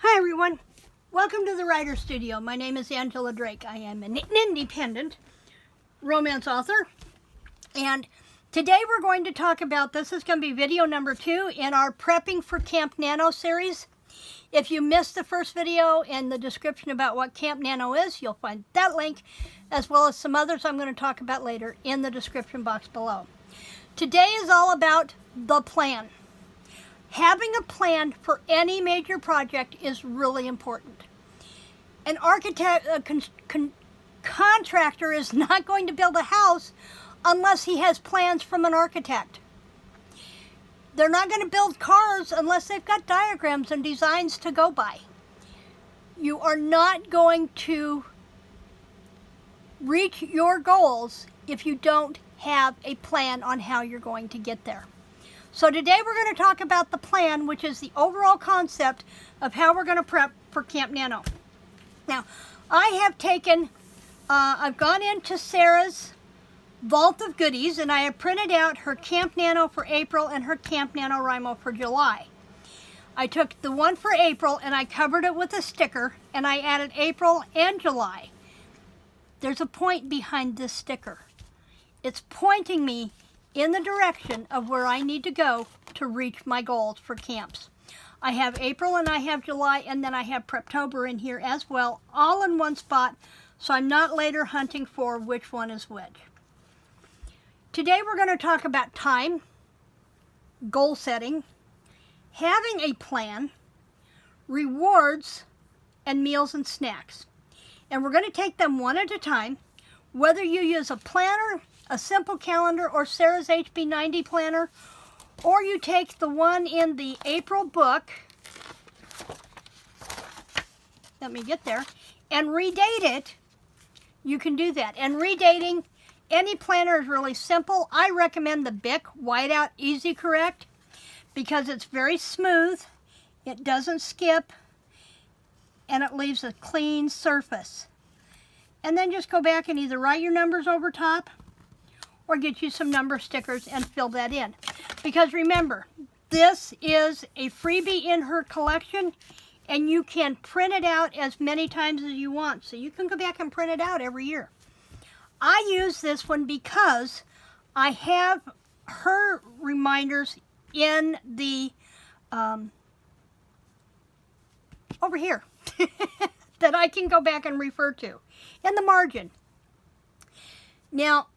Hi everyone, welcome to the Writer Studio. My name is Angela Drake. I am an independent romance author, and today we're going to talk about, this is going to be video number 2 in our Prepping for Camp Nano series. If you missed the first video and the description about what Camp Nano is, you'll find that link, as well as some others I'm going to talk about later in the description box below. Today is all about the plan. Having a plan for any major project is really important. An architect, contractor is not going to build a house unless he has plans from an architect. They're not going to build cars unless they've got diagrams and designs to go by. You are not going to reach your goals if you don't have a plan on how you're going to get there. So today we're going to talk about the plan, which is the overall concept of how we're going to prep for Camp Nano. Now, I have taken, I've gone into Sarah's vault of goodies, and I have printed out her Camp Nano for April and her Camp NanoWriMo for July. I took the one for April and I covered it with a sticker, and I added April and July. There's a point behind this sticker. It's pointing me in the direction of where I need to go to reach my goals for camps. I have April and I have July, and then I have Preptober in here as well, all in one spot, so I'm not later hunting for which one is which. Today we're going to talk about time, goal setting, having a plan, rewards, and meals and snacks. And we're going to take them one at a time. Whether you use a planner, a simple calendar, or Sarah's HB90 planner, or you take the one in the April book, let me get there, and redate it, you can do that. And redating any planner is really simple. I recommend the Bic White Out Easy Correct because it's very smooth, it doesn't skip, and it leaves a clean surface. And then just go back and either write your numbers over top or get you some number stickers and fill that in. Because remember, this is a freebie in her collection, and you can print it out as many times as you want. So you can go back and print it out every year. I use this one because I have her reminders in the, over here, that I can go back and refer to in the margin. Now,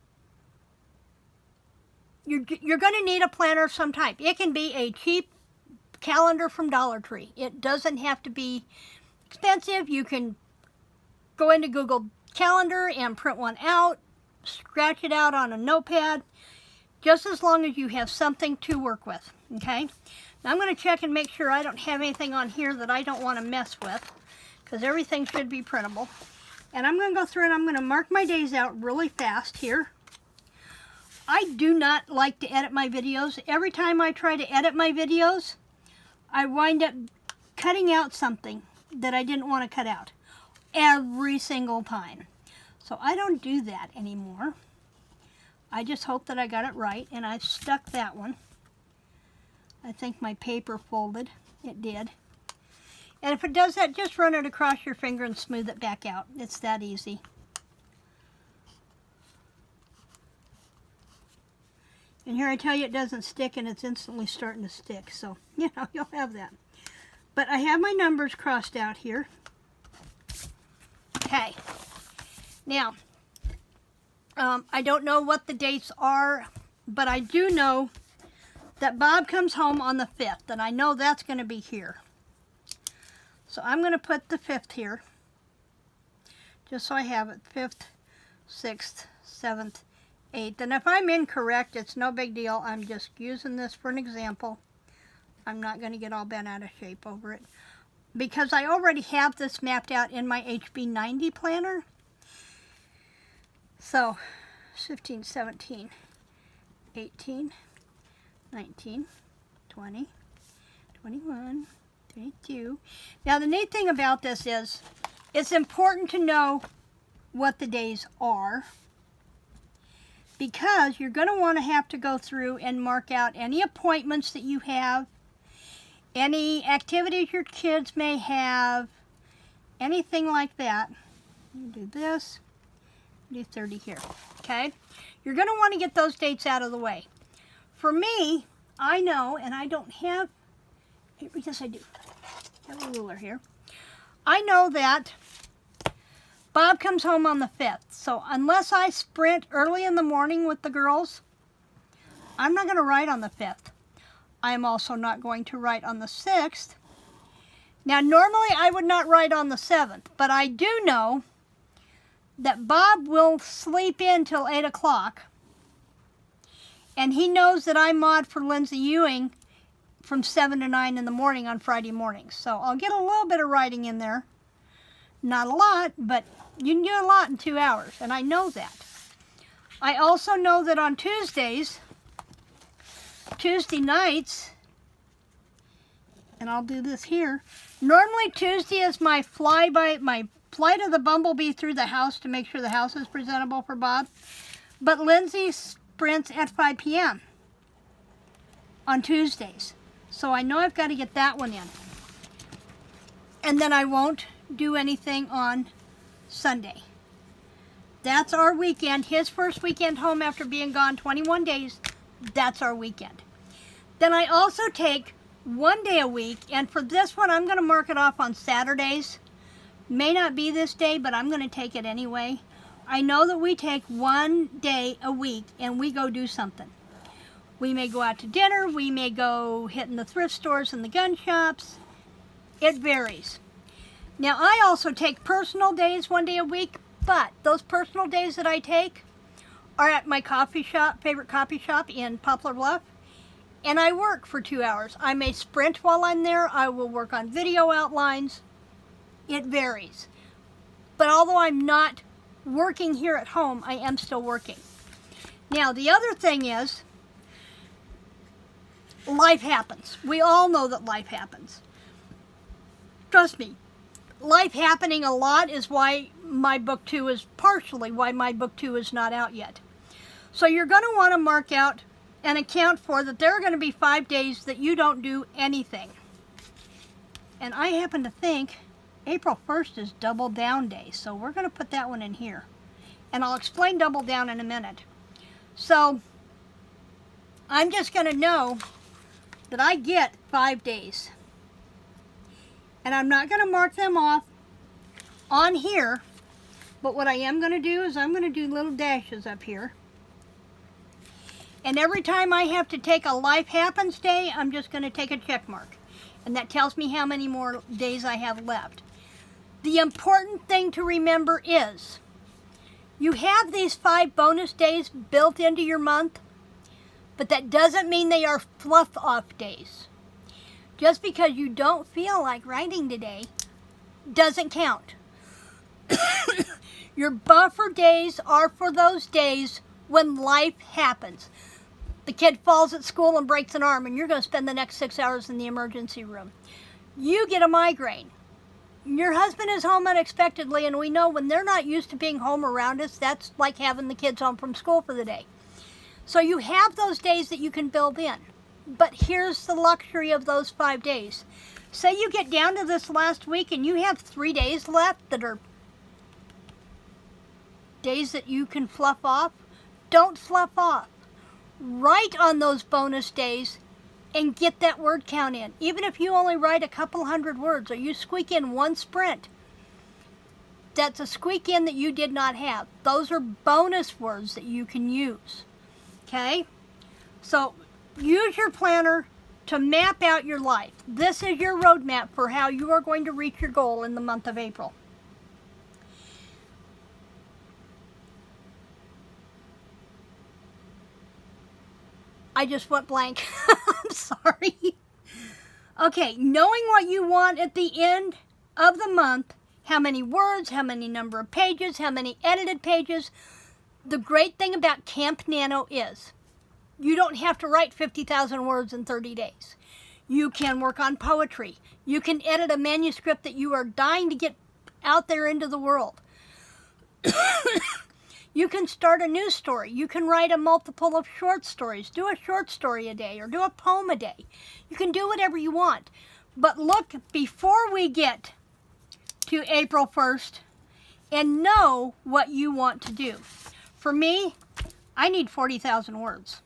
you're going to need a planner of some type. It can be a cheap calendar from Dollar Tree. It doesn't have to be expensive. You can go into Google Calendar and print one out, scratch it out on a notepad, just as long as you have something to work with, okay? Now I'm going to check and make sure I don't have anything on here that I don't want to mess with, because everything should be printable. And I'm going to go through and I'm going to mark my days out really fast here. I do not like to edit my videos. Every time I try to edit my videos, I wind up cutting out something that I didn't want to cut out. Every single time. So I don't do that anymore. I just hope that I got it right, and I stuck that one. I think my paper folded. It did. And if it does that, just run it across your finger and smooth it back out. It's that easy. And here I tell you it doesn't stick, and it's instantly starting to stick. So, you know, you'll have that. But I have my numbers crossed out here. Okay. Now, I don't know what the dates are, but I do know that Bob comes home on the 5th, and I know that's going to be here. So I'm going to put the 5th here, just so I have it, 5th, 6th, 7th, 8th. And if I'm incorrect, it's no big deal. I'm just using this for an example. I'm not going to get all bent out of shape over it, because I already have this mapped out in my HB90 planner. So, 15, 17, 18, 19, 20, 21, 22. Now, the neat thing about this is it's important to know what the days are, because you're going to want to have to go through and mark out any appointments that you have, any activities your kids may have, anything like that. You do this, do 30 here, okay? You're going to want to get those dates out of the way. For me, I know, and I don't have, yes I do, I have a ruler here. I know that Bob comes home on the 5th, so unless I sprint early in the morning with the girls, I'm not going to write on the 5th. I'm also not going to write on the 6th. Now, normally I would not write on the 7th, but I do know that Bob will sleep in till 8 o'clock, and he knows that I mod for Lindsay Ewing from 7 to 9 in the morning on Friday mornings. So I'll get a little bit of writing in there. Not a lot, but you can do a lot in 2 hours, and I know that. I also know that on Tuesday nights, and I'll do this here, normally Tuesday is my flight of the bumblebee through the house to make sure the house is presentable for Bob. But Lindsay sprints at 5 p.m. on Tuesdays. So I know I've got to get that one in. And then I won't do anything on Sunday. That's our weekend. His first weekend home after being gone 21 days. That's our weekend. Then I also take 1 day a week, and for this one I'm going to mark it off on Saturdays. May not be this day, but I'm going to take it anyway. I know that we take 1 day a week and we go do something. We may go out to dinner, we may go hitting the thrift stores and the gun shops. It varies. Now, I also take personal days 1 day a week, but those personal days that I take are at my coffee shop, favorite coffee shop in Poplar Bluff, and I work for 2 hours. I may sprint while I'm there. I will work on video outlines. It varies. But although I'm not working here at home, I am still working. Now, the other thing is, life happens. We all know that life happens. Trust me, life happening a lot is why my book 2 is partially why my book 2 is not out yet. So you're going to want to mark out and account for that there are going to be 5 days that you don't do anything. And I happen to think April 1st is Double Down Day, so we're going to put that one in here. And I'll explain Double Down in a minute. So I'm just going to know that I get 5 days. And I'm not going to mark them off on here, but what I am going to do is I'm going to do little dashes up here. And every time I have to take a Life Happens day, I'm just going to take a check mark. And that tells me how many more days I have left. The important thing to remember is you have these 5 bonus days built into your month, but that doesn't mean they are fluff off days. Just because you don't feel like writing today doesn't count. Your buffer days are for those days when life happens. The kid falls at school and breaks an arm, and you're going to spend the next 6 hours in the emergency room. You get a migraine. Your husband is home unexpectedly, and we know when they're not used to being home around us, that's like having the kids home from school for the day. So you have those days that you can build in. But here's the luxury of those 5 days. Say you get down to this last week and you have 3 days left that are days that you can fluff off. Don't fluff off. Write on those bonus days and get that word count in. Even if you only write a couple hundred words or you squeak in 1 sprint, that's a squeak in that you did not have. Those are bonus words that you can use. Okay? So use your planner to map out your life. This is your roadmap for how you are going to reach your goal in the month of April. I just went blank. I'm sorry. Okay, knowing what you want at the end of the month, how many words, how many number of pages, how many edited pages. The great thing about Camp Nano is you don't have to write 50,000 words in 30 days. You can work on poetry. You can edit a manuscript that you are dying to get out there into the world. You can start a new story. You can write a multiple of short stories. Do a short story a day or do a poem a day. You can do whatever you want. But look before we get to April 1st and know what you want to do. For me, I need 40,000 words.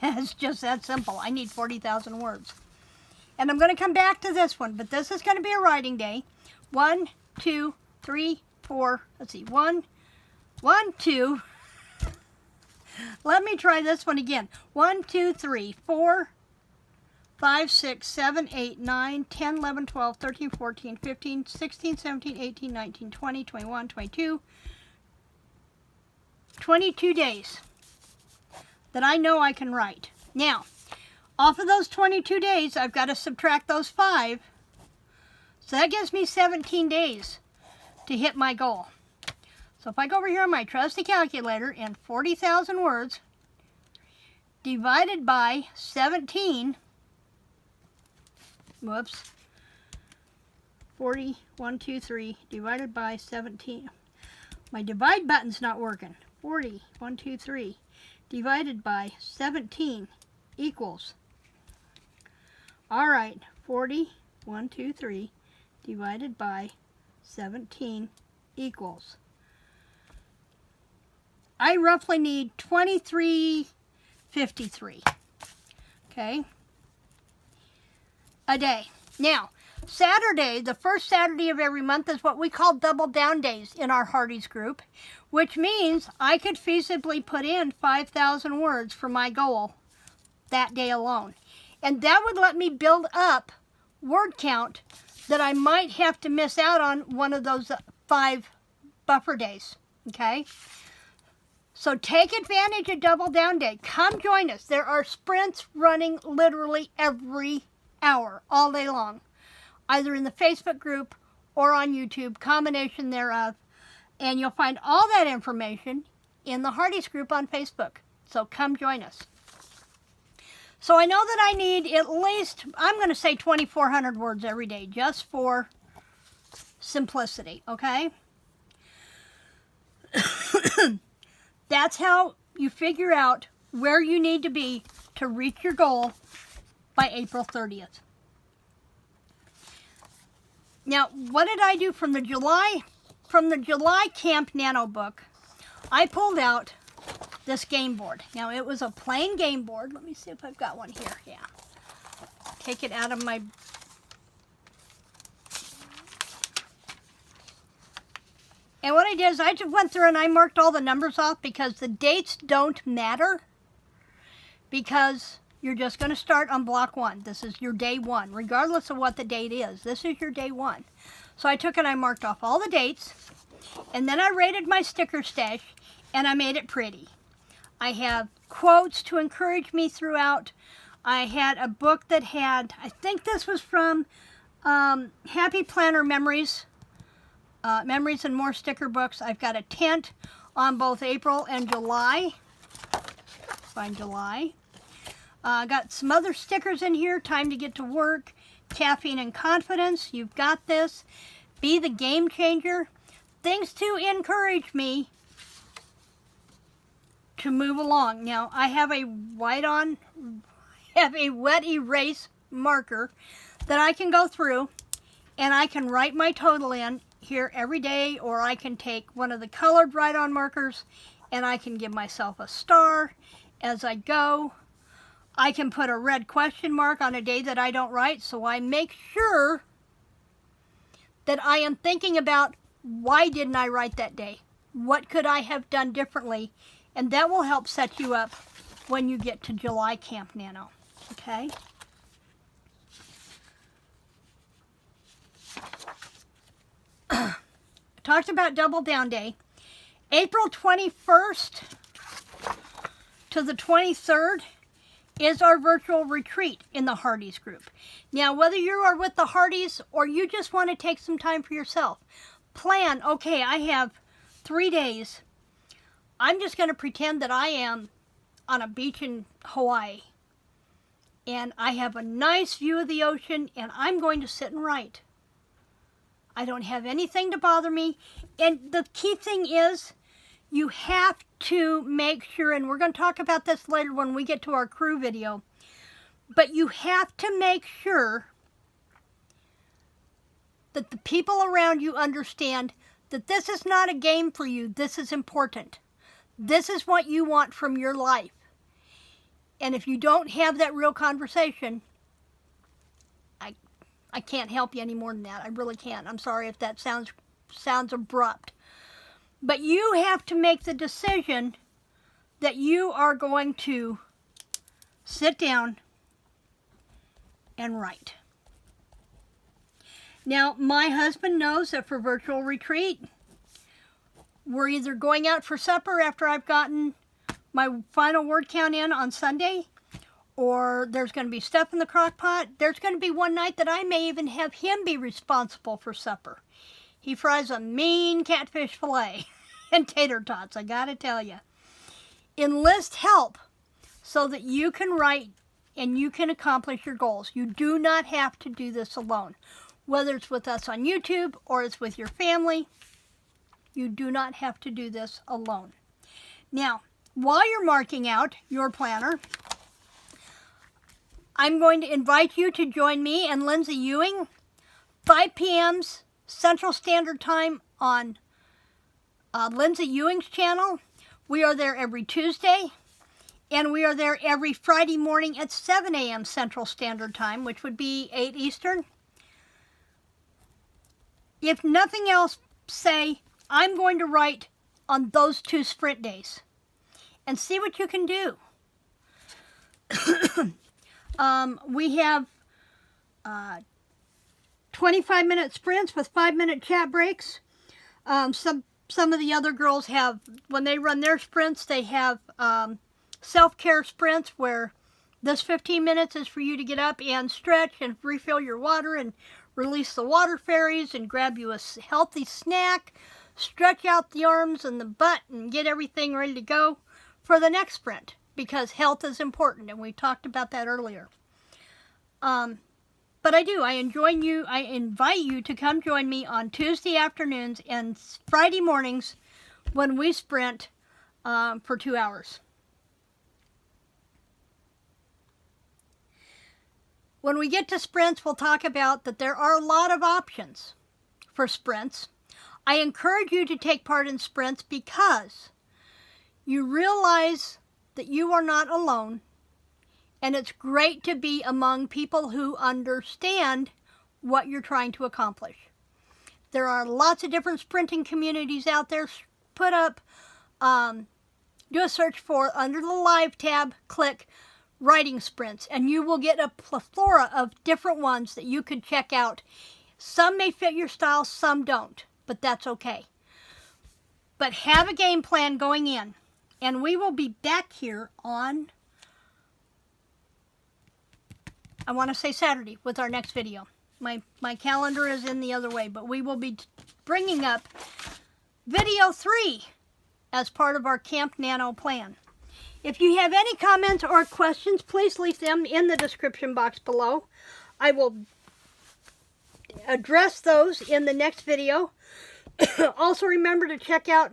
It's just that simple. I need 40,000 words. And I'm going to come back to this one, but this is going to be a writing day. 1, 2, 3, 4. Let's see. 1, 2. Let me try this one again. 1, 2, 3, 4, 5, 6, 7, 8, 9, 10, 11, 12, 13, 14, 15, 16, 17, 18, 19, 20, 21, 22. 22 days that I know I can write. Now, off of those 22 days, I've got to subtract those 5. So that gives me 17 days to hit my goal. So if I go over here on my trusty calculator and 40,000 words divided by 17, whoops, 40, 1, 2, 3, divided by 17. My divide button's not working. 40, 1, 2, 3, divided by 17 equals, all right, 40, 1, 2, 3, divided by 17 equals, I roughly need 23.53, okay, a day. Now, Saturday, the first Saturday of every month, is what we call double down days in our Hearties group, which means I could feasibly put in 5,000 words for my goal that day alone. And that would let me build up word count that I might have to miss out on one of those 5 buffer days, okay? So take advantage of Double Down Day. Come join us. There are sprints running literally every hour, all day long, either in the Facebook group or on YouTube, combination thereof. And you'll find all that information in the Hearties group on Facebook. So come join us. So I know that I need at least, I'm going to say 2,400 words every day, just for simplicity, okay? That's how you figure out where you need to be to reach your goal by April 30th. Now, what did I do from the July Camp Nano book? I pulled out this game board. Now, it was a plain game board. Let me see if I've got one here. Yeah. Take it out of my... And what I did is I just went through and I marked all the numbers off because the dates don't matter, because you're just going to start on block 1. This is your day 1, regardless of what the date is. This is your day 1. So I took and I marked off all the dates, and then I rated my sticker stash, and I made it pretty. I have quotes to encourage me throughout. I had a book that had, I think this was from Happy Planner Memories, Memories and More sticker books. I've got a tent on both April and July. Find July. Got some other stickers in here. Time to get to work. Caffeine and confidence. You've got this. Be the game changer. Things to encourage me to move along. Now, I have a wet erase marker that I can go through, and I can write my total in here every day, or I can take one of the colored write-on markers and I can give myself a star as I go. I can put a red question mark on a day that I don't write, so I make sure that I am thinking about, why didn't I write that day? What could I have done differently? And that will help set you up when you get to July Camp Nano, okay? Talked about Double Down Day. April 21st to the 23rd is our virtual retreat in the Hearties group. Now, whether you are with the Hearties or you just want to take some time for yourself, plan, okay, I have 3 days. I'm just going to pretend that I am on a beach in Hawaii, and I have a nice view of the ocean, and I'm going to sit and write. I don't have anything to bother me. And the key thing is, you have to make sure, and we're going to talk about this later when we get to our crew video, but you have to make sure that the people around you understand that this is not a game for you. This is important. This is what you want from your life. And if you don't have that real conversation, I can't help you any more than that. I really can't. I'm sorry if that sounds abrupt. But you have to make the decision that you are going to sit down and write. Now, my husband knows that for virtual retreat, we're either going out for supper after I've gotten my final word count in on Sunday, or there's going to be stuff in the crock pot. There's going to be one night that I may even have him be responsible for supper. He fries a mean catfish fillet and tater tots, I gotta tell you. Enlist help so that you can write and you can accomplish your goals. You do not have to do this alone. Whether it's with us on YouTube or it's with your family, you do not have to do this alone. Now, while you're marking out your planner, I'm going to invite you to join me and Lindsay Ewing, 5 p.m. Central Standard Time on Lindsay Ewing's channel. We are there every Tuesday, and we are there every Friday morning at 7 a.m. Central Standard Time, which would be 8 Eastern. If nothing else, say, I'm going to write on those 2 sprint days and see what you can do. We have 25-minute sprints with 5-minute chat breaks. Some of the other girls have, when they run their sprints, they have self-care sprints where this 15 minutes is for you to get up and stretch and refill your water and release the water fairies and grab you a healthy snack, stretch out the arms and the butt and get everything ready to go for the next sprint, because health is important, and we talked about that earlier. But I invite you to come join me on Tuesday afternoons and Friday mornings when we sprint for 2 hours. When we get to sprints, we'll talk about that there are a lot of options for sprints. I encourage you to take part in sprints because you realize that you are not alone, and it's great to be among people who understand what you're trying to accomplish. There are lots of different sprinting communities out there. Put up, do a search for, under the Live tab, click Writing Sprints, and you will get a plethora of different ones that you could check out. Some may fit your style, some don't, but that's okay. But have a game plan going in, and we will be back here on, I want to say Saturday, with our next video. My calendar is in the other way, but we will be bringing up video 3 as part of our Camp Nano plan. If you have any comments or questions, please leave them in the description box below. I will address those in the next video. Also remember to check out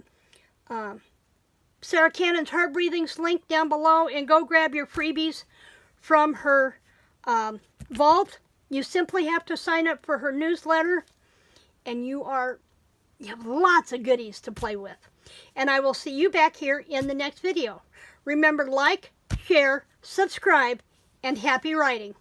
Sarra Cannon's HeartBreathings link down below and go grab your freebies from her vault. You simply have to sign up for her newsletter, and you have lots of goodies to play with. And I will see you back here in the next video. Remember, like, share, subscribe, and happy writing.